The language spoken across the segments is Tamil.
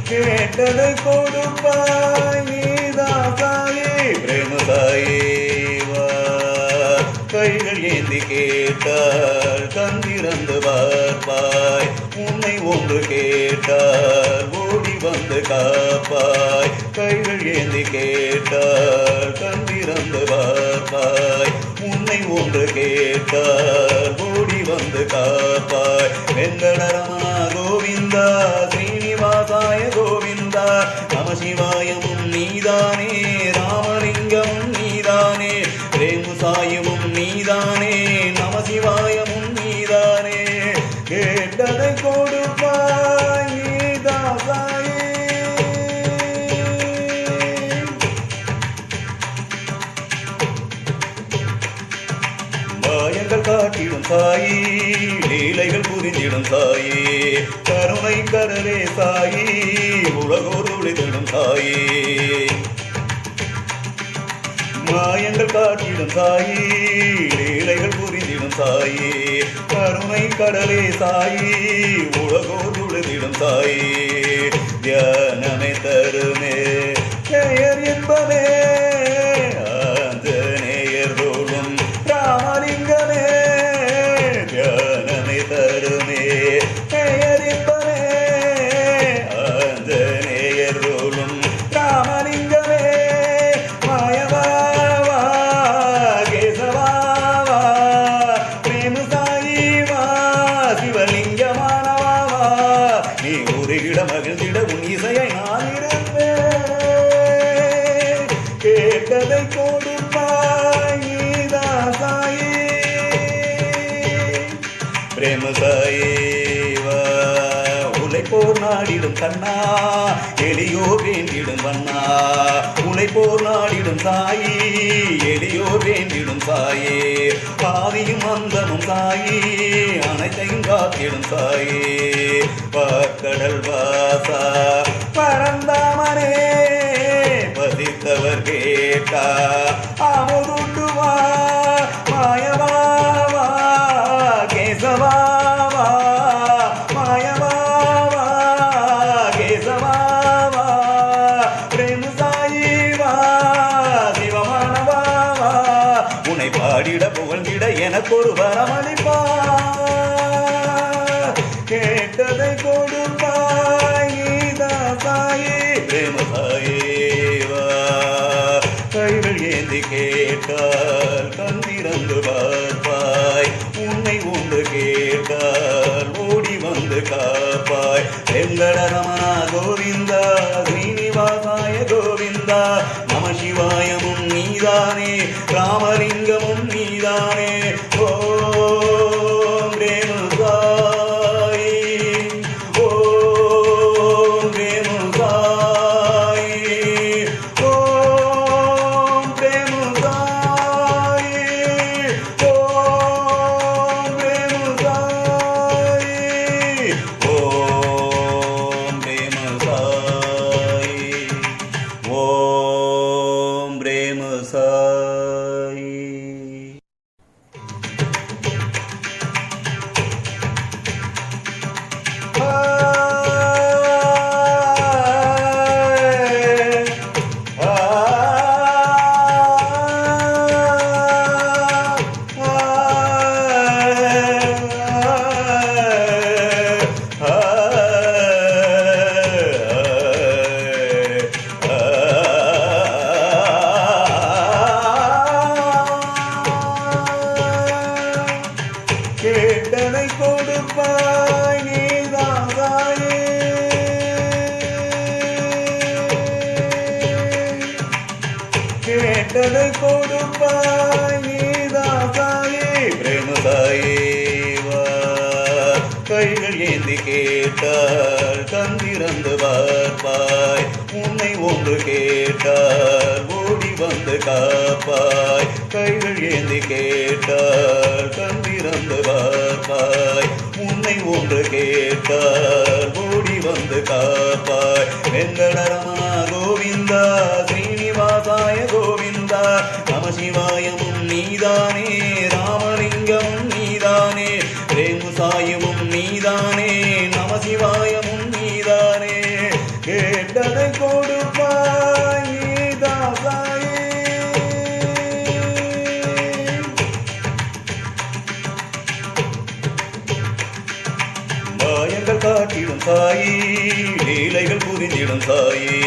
கேட்டதை கொடுப்பாய் நீதான் தாயே பிரேம தாயே வா. கைகள் ஏந்தி கேட்டால் கந்திறந்து பார்ப்பாய், உன்னை ஒன்று கேட்டால் ஓடி வந்து காப்பாய். கைகள் ஏந்தி கேட்டால் கந்திறந்து பார்ப்பாய், உன்னை ஒன்று கேட்டால் ஓடி வந்து காப்பாய். வெங்கடரமணா கோவிந்தா ஸ்ரீனிவாசாய கோவிந்தா நமசிவாயமும் நீதானே, ராமலிங்கமும் நீதானே, ரேமுசாயமும் நீதானே, நமசிவாயமும் நீதானே. கேட்டதை கொடுப்பாய் நீதான் தாயே. மாயங்கள் காட்டிடும் தாயே, லீலைகள் புரிந்திடும் தாயே, கருணை கடலே தாயே, உலகோர் துளிதிடும் தாயே. மாயங்கள் காட்டிடும் தாயே, லீலைகள் புரிந்திடும் தாயே, கருணை கடலே தாயே, உலகோர் துளிதிடும் தாயே. தியானமே தருமே பெயர் என்பதே ஆஞ்சநேயர் தோளும் ராமலிங்கமே. தியானமே தருமே பெயர் என்பதே ஆஞ்சநேயர் தோளும் ராமலிங்கமே. மாயவாவா கேசவாவா பிரேமசாயிவா சிவலிங்கமானவாவா, நீ உருகிட மகிழ்ந்திட உன் இசையை நான் இருப்பேன். கேட்டதை கொடுப்பாய் நீதான் தாயே பிரேமசாயே வா. உழைப்போர் நாடிடும் கண்ணா, எளியோர் வேண்டிடும் வண்ணா, உழைப்போர் நாடிடும் தாயே, எளியோர் வேண்டிடும் தாயே. ஆதியும் அந்தமும் தாயே, அனைத்தையும் காத்திடும் தாயே. பாக்கடல் வாசா பரந்தாமனே, பதித்தவர் கேட்டா அமுதுண்டுவா. மாயவாவா கேசவாவா, மாயவாவா கேசவாவா, பிரேமசாயிவா சிவமானவாவா. உன்னை பாடிட புகழ்ந்திட எனக்கொரு வரமளிப்பா. கேட்டதை கொடுப்பாய் நீதான் தாயே பிரேமசாயே வா. கைகள் ஏந்தி கேட்டால் கந்திறந்து பார்ப்பாய், உன்னை ஒன்று கேட்டால் ஓடி வந்து காப்பாய். வெங்கடரமணா கோவிந்தா ஸ்ரீனிவாசாய கோவிந்தா நமசிவாயமும் நீதானே, ராமலிங்கமும் நீதானே. ஓம் பிரேமசாயி, ஓம் பிரேமசாயி, ஓம் பிரேமசாயி, ஓம் பிரேமசாயி, ஓம் பிரேமசாயி, ஓம் பிரேமசாயி. கேட்டதை கொடுப்பாய் நீதான் தாயே. கேட்டதை கொடுப்பாய் நீதான் தாயே பிரேமசாயே வா. கைகள் ஏந்தி கேட்டால் கந்திறந்து பார்ப்பாய், உன்னை ஒன்று கேட்டால் ஓடி வந்து காப்பாய். கைகள் ஏந்தி கேட்டால் கந்திறந்து பார்ப்பாய், உன்னை ஒன்று கேட்டால் ஓடி வந்து காப்பாய். வெங்கடரமணா கோவிந்தா ஸ்ரீனிவாசாய கோவிந்தா நமசிவாயமும் நீதானே, ராமலிங்கமும் நீதானே, ரேமுசாயமும் நீதானே, நமசிவாயமும் நீதானே. லீலைகள் புரிந்திடும் தாயே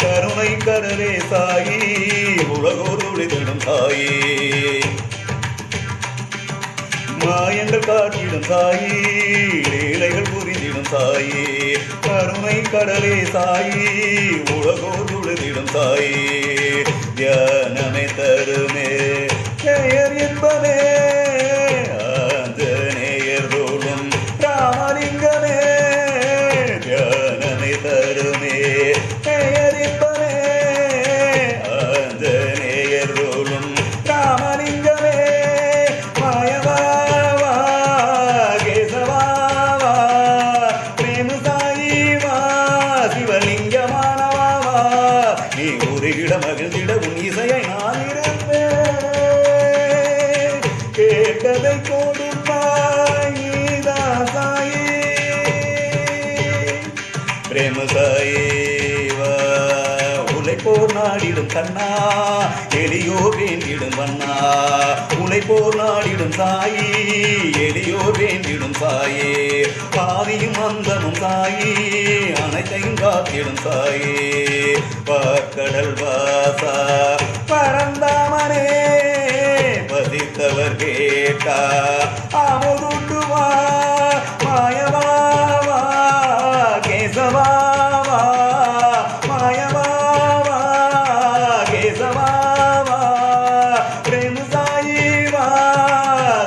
கருணை கடலே சாயி உலகோர் ஒளிதிடும் தாயே மாயங்கள் காட்டிடும் தாயே லீலைகள் புரிந்திடும் தாயே கருணை கடலே சாயி உலகோர் ஒளிதிடும் தாயே தியானமே தருமே பெயர் என்பதே ஆஞ்சநேயர் தோளும் ராமலிங்கமே தியானமே தருமே பெயர் என்பதே ஆஞ்சநேயர் தோளும் ராமலிங்கமே மாயவாவா கேசவாவா பிரேம சாயிவா சிவலிங்கமானவாவா நீ உருகிட மகிழ்ந்திட உன் இசையை நான் இருப்பேன் கேட்டதை கொடுப்பாய் சாயி பிரேம சாயிவா உழைப்போர் நாடிடும் கண்ணா எளியோர் வேண்டிடும் வண்ணா உழைப்போர் நாடிடும் சாயி எளியோர் வேண்டிடும் சாயே பாதியும் அந்தமும் சாயி அனைத்தையும் காத்திடும் சாயே பார்க்கடல் வாசா பரந்தாமனே பசித்தவர் கேட்டா அமுதுண்டுவா மாயவாவா கேசவாவா மாயவாவா கேசவாவா பிரேம சாயிவா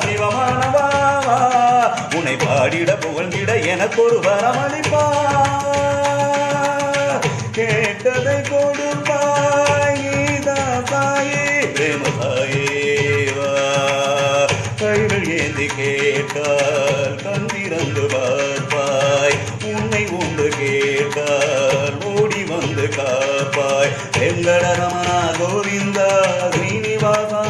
சிவமானவாவா உன்னை பாடிட புகழ்ந்திட எனக்கொரு வரமளிப்பா கேட்டதை கொடுப்பாய் சாயி பிரேம சாயிவா கைகள் ஏந்தி கேட்டால் கண் திறந்து பார்ப்பாய் உன்னை உண்டு கேட்டால் ஓடி வந்து காப்பாய் வெங்கட ரமணா கோவிந்தா ஸ்ரீனிவாசா